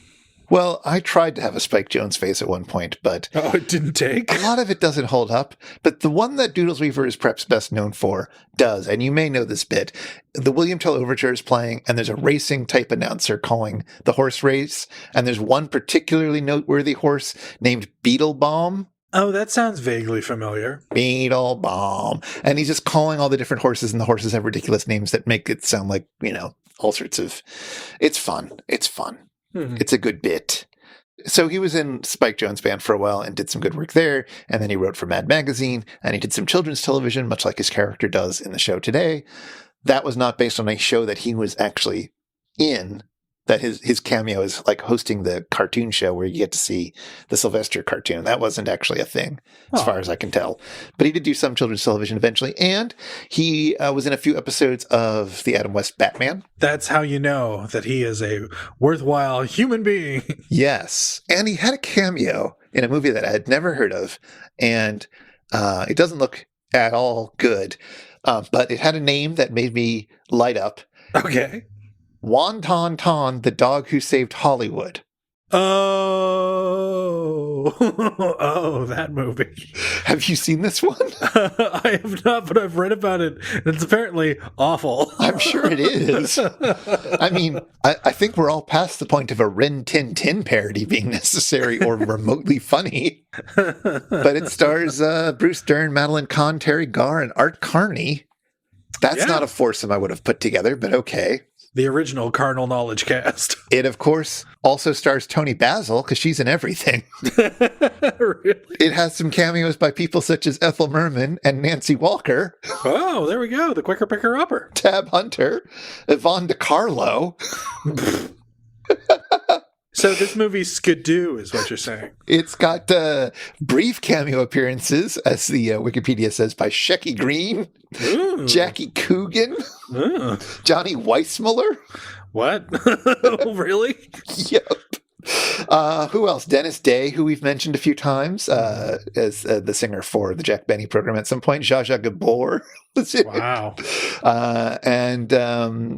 Well, I tried to have a Spike Jonze phase at one point, but... Oh, it didn't take? A lot of it doesn't hold up, but the one that Doodles Weaver is perhaps best known for does, and you may know this bit. The William Tell Overture is playing, and there's a racing-type announcer calling the horse race, and there's one particularly noteworthy horse named Beetlebaum. Oh, that sounds vaguely familiar. Beetlebaum. And he's just calling all the different horses, and the horses have ridiculous names that make it sound like, all sorts of... It's fun. Mm-hmm. It's a good bit. So he was in Spike Jonze Band for a while and did some good work there. And then he wrote for Mad Magazine and he did some children's television, much like his character does in the show today. That was not based on a show that he was actually in. that his cameo is like hosting the cartoon show where you get to see the Sylvester cartoon. That wasn't actually a thing, as far as I can tell. But he did do some children's television eventually, and he was in a few episodes of the Adam West Batman. That's how you know that he is a worthwhile human being. Yes, and he had a cameo in a movie that I had never heard of, and it doesn't look at all good, but it had a name that made me light up. Okay. Wonton Ton, the dog who saved Hollywood. Oh, that movie. Have you seen this one? I have not, but I've read about it. It's apparently awful. I'm sure it is. I mean, I think we're all past the point of a Ren Tin Tin parody being necessary or remotely funny. But it stars Bruce Dern, Madeline Kahn, Terry Garr, and Art Carney. That's not a foursome I would have put together, but okay. The original Carnal Knowledge cast. It, of course, also stars Toni Basil, because she's in everything. Really? It has some cameos by people such as Ethel Merman and Nancy Walker. Oh, there we go. The Quicker Picker Upper. Tab Hunter, Yvonne DiCarlo. So this movie's Skidoo is what you're saying. It's got brief cameo appearances, as the Wikipedia says, by Shecky Green, Ooh. Jackie Coogan, Johnny Weissmuller. What? Really? Yep. Who else? Dennis Day, who we've mentioned a few times as the singer for the Jack Benny program at some point. Zsa Zsa Gabor was in Wow. it. And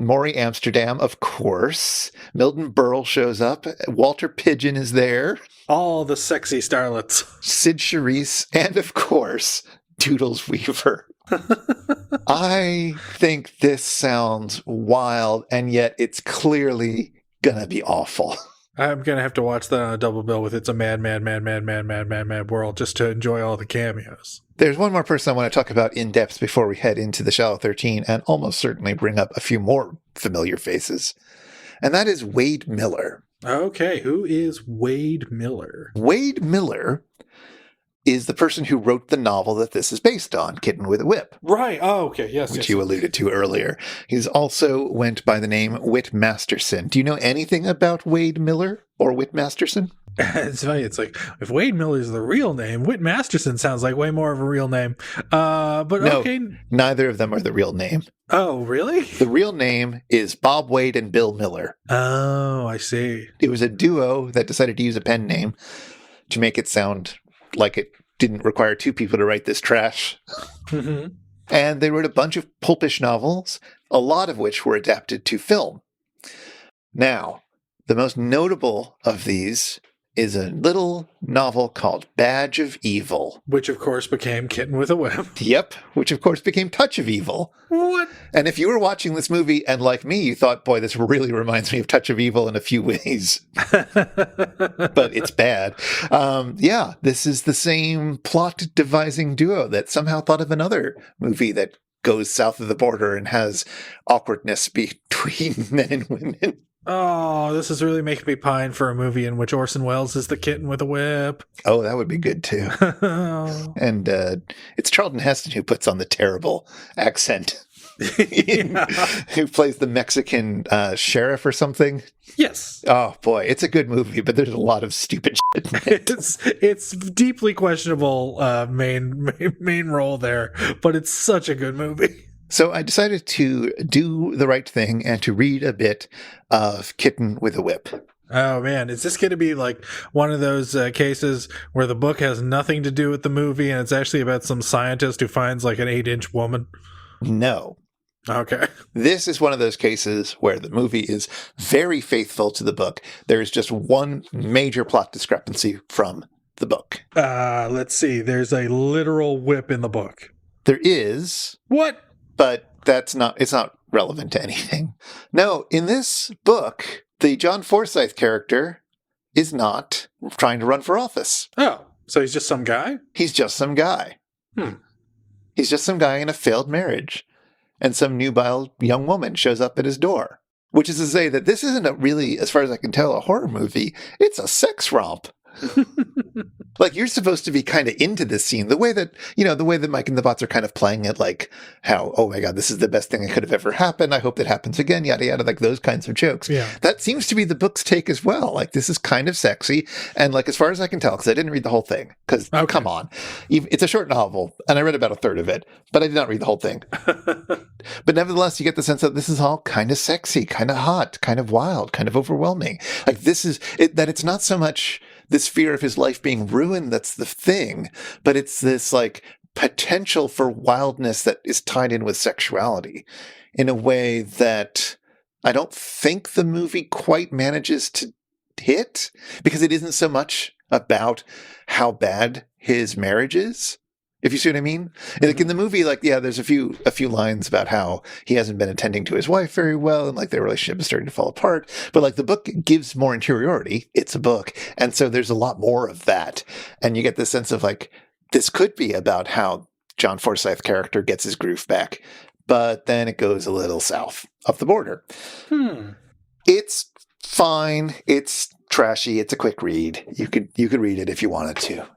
Maury Amsterdam, of course. Milton Berle shows up. Walter Pidgeon is there. All the sexy starlets. Sid Charisse. And, of course, Doodles Weaver. I think this sounds wild, and yet it's clearly gonna be awful. I'm going to have to watch that on a double bill with It's a Mad World just to enjoy all the cameos. There's one more person I want to talk about in depth before we head into the Shallow 13 and almost certainly bring up a few more familiar faces. And that is Wade Miller. Okay, who is Wade Miller? Wade Miller is the person who wrote the novel that this is based on, Kitten with a Whip. Right. Oh, okay. Yes. Which you alluded to earlier. He's also went by the name Whit Masterson. Do you know anything about Wade Miller or Whit Masterson? It's funny. It's like, if Wade Miller is the real name, Whit Masterson sounds like way more of a real name. But no, okay. Neither of them are the real name. Oh, really? The real name is Bob Wade and Bill Miller. Oh, I see. It was a duo that decided to use a pen name to make it sound like it didn't require two people to write this trash. Mm-hmm. And they wrote a bunch of pulpish novels, a lot of which were adapted to film. Now, the most notable of these is a little novel called Badge of Evil. Which, of course, became Kitten with a Whip. Yep, which, of course, became Touch of Evil. What? And if you were watching this movie and, like me, you thought, boy, this really reminds me of Touch of Evil in a few ways. But it's bad. Yeah, this is the same plot-devising duo that somehow thought of another movie that goes south of the border and has awkwardness between men and women. Oh, this is really making me pine for a movie in which Orson Welles is the Kitten with a Whip. Oh, that would be good, too. And it's Charlton Heston who puts on the terrible accent. Who plays the Mexican sheriff or something. Yes. Oh, boy. It's a good movie, but there's a lot of stupid shit in it. It's deeply questionable main role there, but it's such a good movie. So I decided to do the right thing and to read a bit of Kitten with a Whip. Oh, man. Is this going to be like one of those cases where the book has nothing to do with the movie and it's actually about some scientist who finds like an 8-inch woman? No. Okay. This is one of those cases where the movie is very faithful to the book. There is just one major plot discrepancy from the book. Let's see. There's a literal whip in the book. There is. What? But it's not relevant to anything. No, in this book, the John Forsythe character is not trying to run for office. Oh, so he's just some guy? He's just some guy. He's just some guy in a failed marriage. And some nubile young woman shows up at his door. Which is to say that this isn't really, as far as I can tell, a horror movie. It's a sex romp. Like, you're supposed to be kind of into this scene, the way that Mike and the Bots are kind of playing it, like how, oh my God, this is the best thing that could have ever happened. I hope that happens again, yada, yada, like those kinds of jokes. Yeah. That seems to be the book's take as well. Like, this is kind of sexy. And like, as far as I can tell, because I didn't read the whole thing, because come on, it's a short novel and I read about a third of it, but I did not read the whole thing. But nevertheless, you get the sense that this is all kind of sexy, kind of hot, kind of wild, kind of overwhelming. Like, this is it, that it's not so much this fear of his life being ruined that's the thing, but it's this like potential for wildness that is tied in with sexuality in a way that I don't think the movie quite manages to hit, because it isn't so much about how bad his marriage is. If you see what I mean? Like, in the movie, like, yeah, there's a few lines about how he hasn't been attending to his wife very well, and like their relationship is starting to fall apart. But like, the book gives more interiority. It's a book. And so there's a lot more of that. And you get this sense of like, this could be about how John Forsythe's character gets his groove back. But then it goes a little south of the border. It's fine. It's trashy. It's a quick read. You could read it if you wanted to.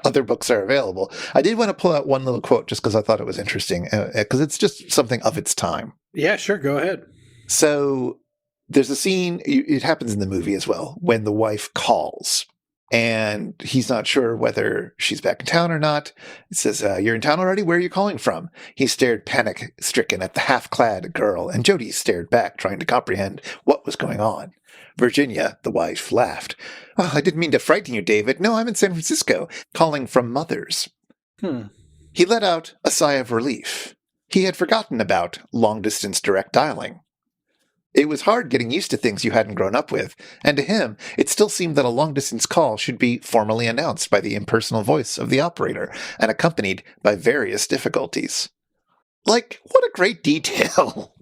Other books are available. I did want to pull out one little quote just because I thought it was interesting, because it's just something of its time. Yeah, sure. Go ahead. So there's a scene, it happens in the movie as well, when the wife calls and he's not sure whether she's back in town or not. It says, "You're in town already? Where are you calling from?" He stared panic-stricken at the half-clad girl, and Jody stared back, trying to comprehend what was going on. Virginia, the wife, laughed. "Oh, I didn't mean to frighten you, David. No, I'm in San Francisco, calling from Mother's." He let out a sigh of relief. He had forgotten about long-distance direct dialing. It was hard getting used to things you hadn't grown up with, and to him, it still seemed that a long-distance call should be formally announced by the impersonal voice of the operator and accompanied by various difficulties. Like, what a great detail.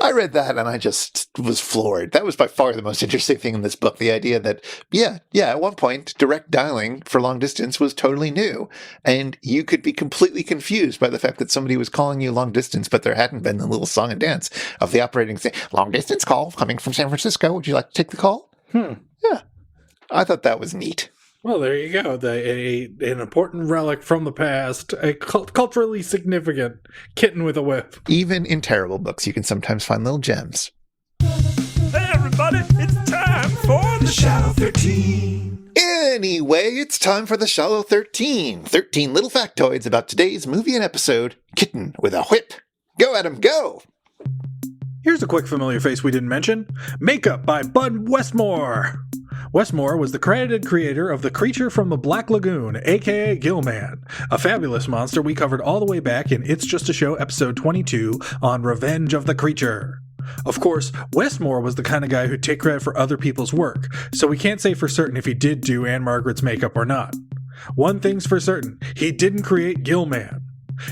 I read that and I just was floored. That was by far the most interesting thing in this book. The idea that, yeah, at one point, direct dialing for long distance was totally new. And you could be completely confused by the fact that somebody was calling you long distance, but there hadn't been the little song and dance of the operating saying, "Long distance call coming from San Francisco. Would you like to take the call?" Yeah. I thought that was neat. Well, there you go. An important relic from the past, a culturally significant kitten with a whip. Even in terrible books, you can sometimes find little gems. Hey, everybody, it's time for the Shallow 13. Anyway, it's time for the Shallow 13. 13 little factoids about today's movie and episode, Kitten with a Whip. Go, Adam, go! Here's a quick familiar face we didn't mention. Makeup by Bud Westmore. Westmore was the credited creator of the creature from the Black Lagoon, aka Gillman, a fabulous monster we covered all the way back in It's Just a Show episode 22 on Revenge of the Creature. Of course, Westmore was the kind of guy who'd take credit for other people's work, so we can't say for certain if he did do Ann-Margret's makeup or not. One thing's for certain, he didn't create Gillman.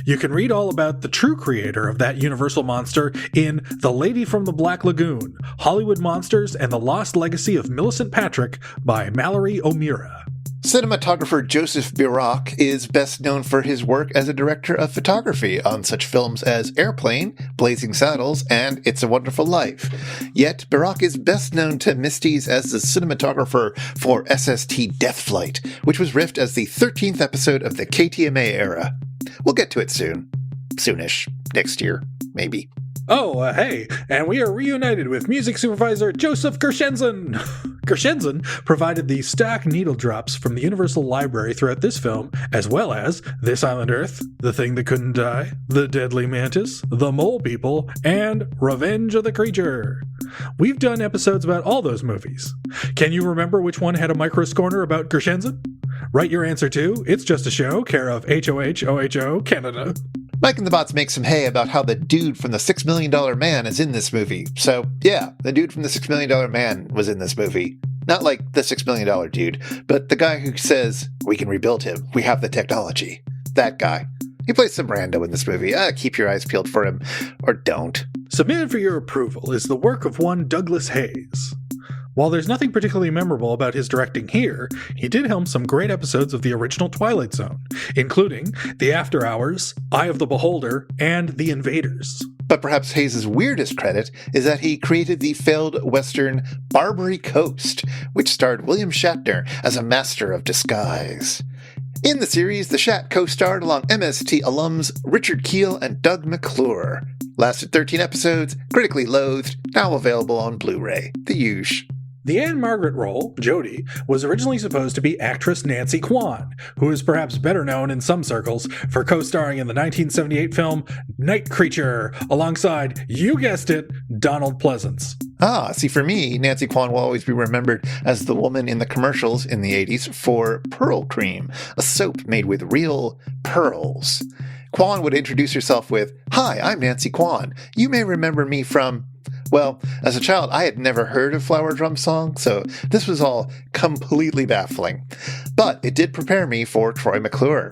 You can read all about the true creator of that universal monster in The Lady from the Black Lagoon, Hollywood Monsters and the Lost Legacy of Millicent Patrick by Mallory O'Meara. Cinematographer Joseph Biroc is best known for his work as a director of photography on such films as Airplane, Blazing Saddles, and It's a Wonderful Life. Yet, Biroc is best known to Misties as the cinematographer for SST Death Flight, which was riffed as the 13th episode of the KTMA era. We'll get to it soon. Soonish. Next year, maybe. Oh, hey, and we are reunited with music supervisor Joseph Gershenson. Gershenson provided the stock needle drops from the Universal Library throughout this film, as well as This Island Earth, The Thing That Couldn't Die, The Deadly Mantis, The Mole People, and Revenge of the Creature. We've done episodes about all those movies. Can you remember which one had a microscorner about Gershenson? Write your answer to It's Just a Show, care of HOH, Canada. Mike and the Bots make some hay about how the dude from the $6 Million Man is in this movie. So, yeah, the dude from the $6 Million Man was in this movie. Not like the $6 Million dude, but the guy who says, "We can rebuild him. We have the technology." That guy. He plays some rando in this movie. Keep your eyes peeled for him. Or don't. Submitted for your approval is the work of one Douglas Hayes. While there's nothing particularly memorable about his directing here, he did helm some great episodes of the original Twilight Zone, including The After Hours, Eye of the Beholder, and The Invaders. But perhaps Hayes' weirdest credit is that he created the failed Western Barbary Coast, which starred William Shatner as a master of disguise. In the series, the Shat co-starred along MST alums Richard Keel and Doug McClure. Lasted 13 episodes, critically loathed, now available on Blu-ray. The usual. The Ann-Margaret role, Jodie, was originally supposed to be actress Nancy Kwan, who is perhaps better known in some circles for co-starring in the 1978 film Night Creature, alongside, you guessed it, Donald Pleasance. See, for me, Nancy Kwan will always be remembered as the woman in the commercials in the 80s for Pearl Cream, a soap made with real pearls. Kwan would introduce herself with, "Hi, I'm Nancy Kwan. You may remember me from..." Well, as a child, I had never heard of Flower Drum Song, so this was all completely baffling. But it did prepare me for Troy McClure.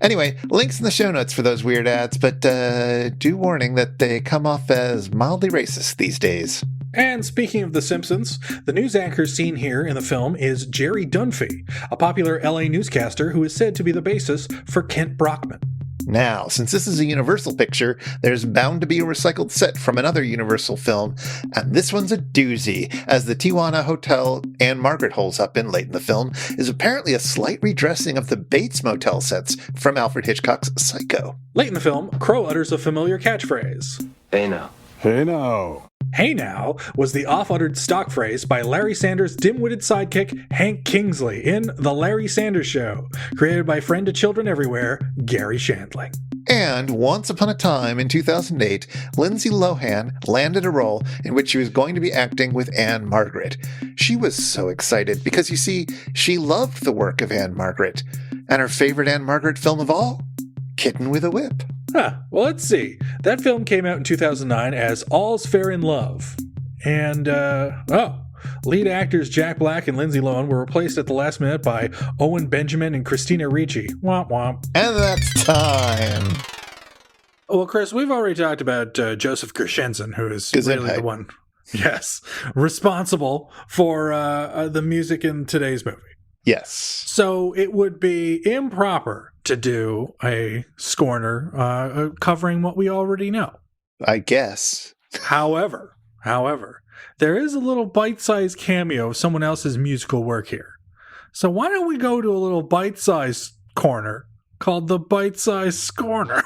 Anyway, links in the show notes for those weird ads, but due warning that they come off as mildly racist these days. And speaking of The Simpsons, the news anchor seen here in the film is Jerry Dunphy, a popular LA newscaster who is said to be the basis for Kent Brockman. Now, since this is a Universal picture, there's bound to be a recycled set from another Universal film, and this one's a doozy, as the Tijuana hotel Ann-Margaret holds up in late in the film is apparently a slight redressing of the Bates Motel sets from Alfred Hitchcock's Psycho. Late in the film, Crow utters a familiar catchphrase. Hey now. Hey now. Hey now was the off-uttered stock phrase by Larry Sanders' dim-witted sidekick Hank Kingsley in The Larry Sanders Show, created by friend to children everywhere, Gary Shandling. And once upon a time in 2008, Lindsay Lohan landed a role in which she was going to be acting with Ann-Margaret. She was so excited because, you see, she loved the work of Ann-Margaret. And her favorite Ann-Margaret film of all? Kitten with a Whip. Well, let's see. That film came out in 2009 as All's Fair in Love. And, lead actors Jack Black and Lindsay Lohan were replaced at the last minute by Owen Benjamin and Christina Ricci. Womp womp. And that's time. Well, Chris, we've already talked about Joseph Gershenson, who is really the one, yes, responsible for the music in today's movie. Yes. So it would be improper to do a Scorner covering what we already know. I guess. However, there is a little bite-sized cameo of someone else's musical work here. So why don't we go to a little bite-sized corner called the Bite-Sized Scorner?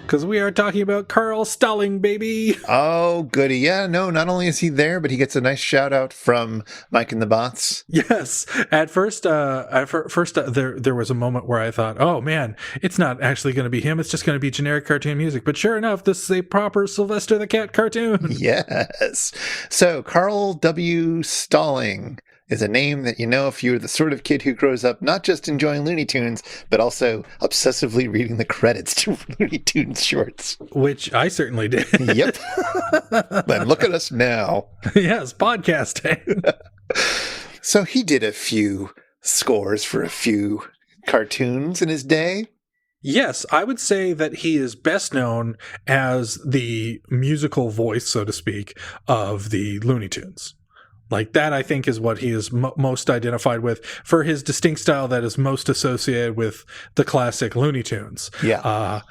Because we are talking about Carl Stalling, baby. Oh, goody. Yeah, no, not only is he there, but he gets a nice shout out from Mike and the Bots. Yes. At first, there was a moment where I thought, oh man, it's not actually going to be him. It's just going to be generic cartoon music. But sure enough, this is a proper Sylvester the Cat cartoon. Yes. So Carl W. Stalling is a name that you know if you're the sort of kid who grows up not just enjoying Looney Tunes, but also obsessively reading the credits to Looney Tunes shorts. Which I certainly did. Yep. But look at us now. Yes, podcasting. So he did a few scores for a few cartoons in his day. Yes, I would say that he is best known as the musical voice, so to speak, of the Looney Tunes. Like that, I think, is what he is most identified with for his distinct style that is most associated with the classic Looney Tunes. Yeah.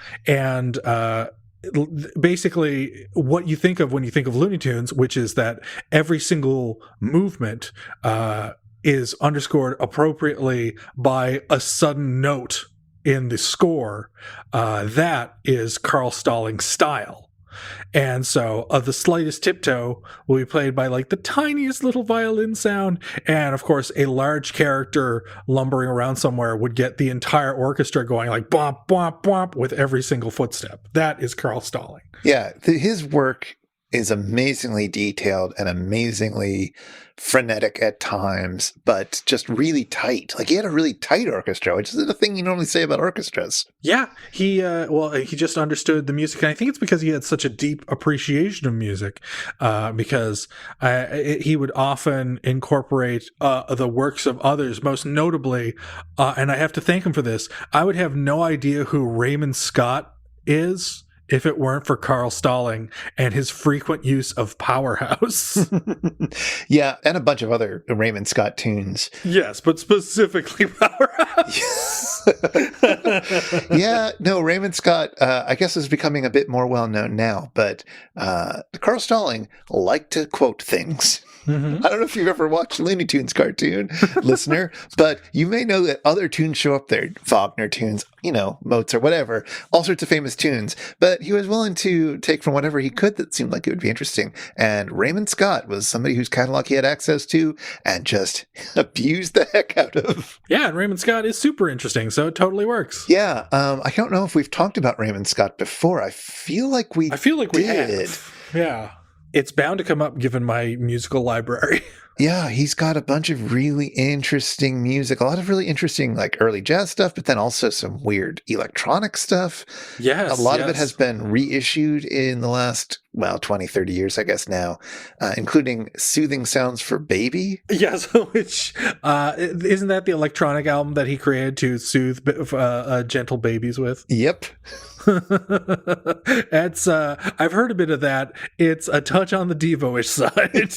Basically, what you think of when you think of Looney Tunes, which is that every single movement is underscored appropriately by a sudden note in the score, that is Carl Stalling's style. And so the slightest tiptoe will be played by like the tiniest little violin sound. And of course, a large character lumbering around somewhere would get the entire orchestra going like bump, bump, bump with every single footstep. That is Carl Stalling. Yeah. His work is amazingly detailed and amazingly frenetic at times, but just really tight. Like he had a really tight orchestra, which isn't a thing you normally say about orchestras. Yeah, he just understood the music, and I think it's because he had such a deep appreciation of music, because he would often incorporate the works of others, most notably, and I have to thank him for this. I would have no idea who Raymond Scott is if it weren't for Carl Stalling and his frequent use of Powerhouse. Yeah, and a bunch of other Raymond Scott tunes. Yes, but specifically Powerhouse. Yeah, no, Raymond Scott, I guess, is becoming a bit more well-known now, but Carl Stalling liked to quote things. Mm-hmm. I don't know if you've ever watched Looney Tunes cartoon, listener, but you may know that other tunes show up there. Wagner tunes, Mozart, whatever, all sorts of famous tunes. But he was willing to take from whatever he could that seemed like it would be interesting. And Raymond Scott was somebody whose catalog he had access to and just abused the heck out of. Yeah, and Raymond Scott is super interesting, so it totally works. Yeah, I don't know if we've talked about Raymond Scott before. I feel like we we have. Yeah. It's bound to come up given my musical library. Yeah, he's got a bunch of really interesting music, a lot of really interesting like early jazz stuff, but then also some weird electronic stuff. Yes. A lot of it has been reissued in the last, 20, 30 years, I guess now, including Soothing Sounds for Baby. Yes, which isn't that the electronic album that he created to soothe gentle babies with? Yep. It's I've heard a bit of that. It's a touch on the Devo-ish side.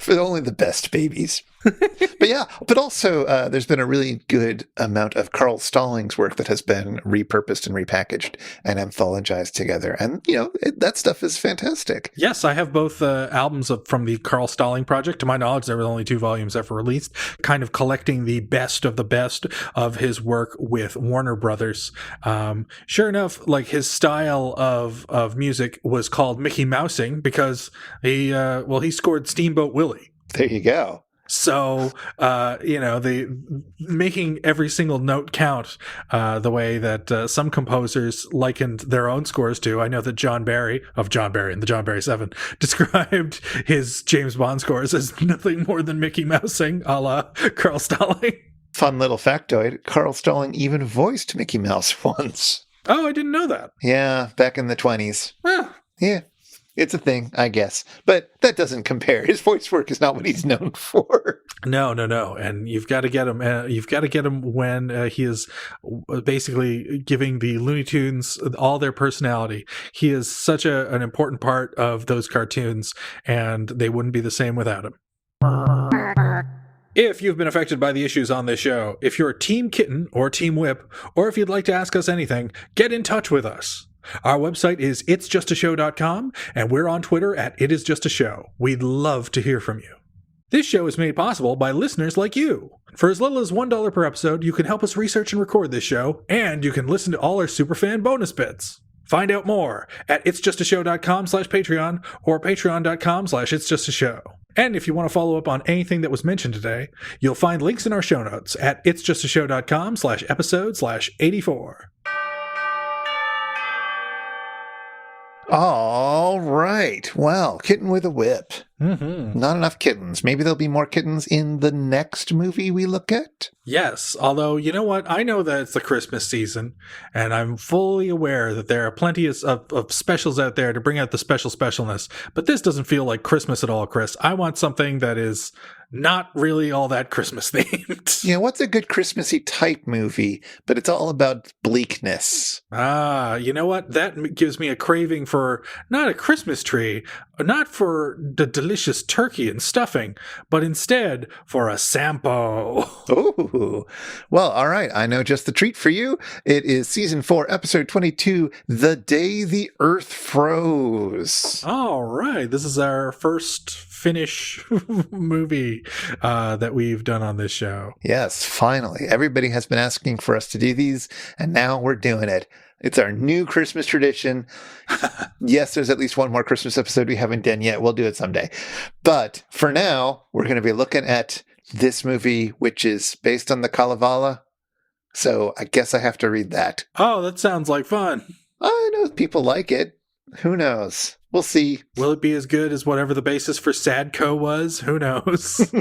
For only the best babies. But also there's been a really good amount of Carl Stalling's work that has been repurposed and repackaged and anthologized together. And, that stuff is fantastic. Yes, I have both albums from the Carl Stalling project. To my knowledge, there were only 2 volumes ever released, kind of collecting the best of his work with Warner Brothers. Sure enough, like his style of music was called Mickey Mousing because he scored Steamboat Willie. There you go. So, they making every single note count the way that some composers likened their own scores to. I know that John Barry and the John Barry 7 described his James Bond scores as nothing more than Mickey Mousing a la Carl Stalling. Fun little factoid, Carl Stalling even voiced Mickey Mouse once. Oh, I didn't know that. Yeah, back in the 20s. Yeah. It's a thing, I guess. But that doesn't compare. His voice work is not what he's known for. No. And you've got to get him. You've got to get him when he is basically giving the Looney Tunes all their personality. He is such an important part of those cartoons, and they wouldn't be the same without him. If you've been affected by the issues on this show, if you're Team Kitten or Team Whip, or if you'd like to ask us anything, get in touch with us. Our website is itsjustashow.com, and we're on Twitter at itisjustashow. We'd love to hear from you. This show is made possible by listeners like you. For as little as $1 per episode, you can help us research and record this show, and you can listen to all our superfan bonus bits. Find out more at itsjustashow.com/Patreon or patreon.com/itsjustashow. And if you want to follow up on anything that was mentioned today, you'll find links in our show notes at itsjustashow.com/episode/84. All right. Well, Kitten with a Whip. Mm-hmm. Not enough kittens. Maybe there'll be more kittens in the next movie we look at. Yes, although, you know what? I know that it's the Christmas season, and I'm fully aware that there are plenty of specials out there to bring out the specialness, but this doesn't feel like Christmas at all, Chris. I want something that is not really all that Christmas themed. Yeah, what's a good Christmassy type movie, but it's all about bleakness? You know what? That gives me a craving for not a Christmas tree, not for the delicious turkey and stuffing, but instead for a Sampo. Oh, well, all right. I know just the treat for you. It is season 4, episode 22, The Day the Earth Froze. All right. This is our first Finnish movie that we've done on this show. Yes, finally. Everybody has been asking for us to do these, and now we're doing it. It's our new Christmas tradition. Yes, there's at least one more Christmas episode we haven't done yet. We'll do it someday. But for now, we're going to be looking at this movie, which is based on the Kalevala. So I guess I have to read that. Oh, that sounds like fun. I know people like it. Who knows? We'll see. Will it be as good as whatever the basis for Sadko was? Who knows?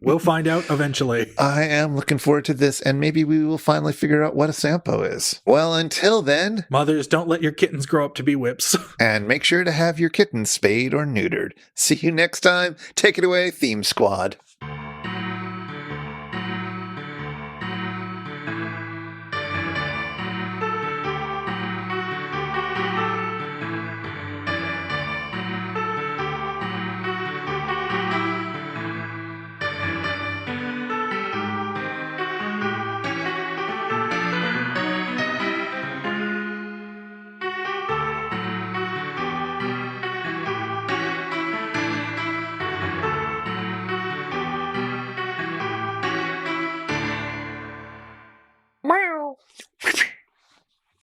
We'll find out eventually. I am looking forward to this, and maybe we will finally figure out what a Sampo is. Well, until then... Mothers, don't let your kittens grow up to be whips. And make sure to have your kittens spayed or neutered. See you next time. Take it away, Theme Squad.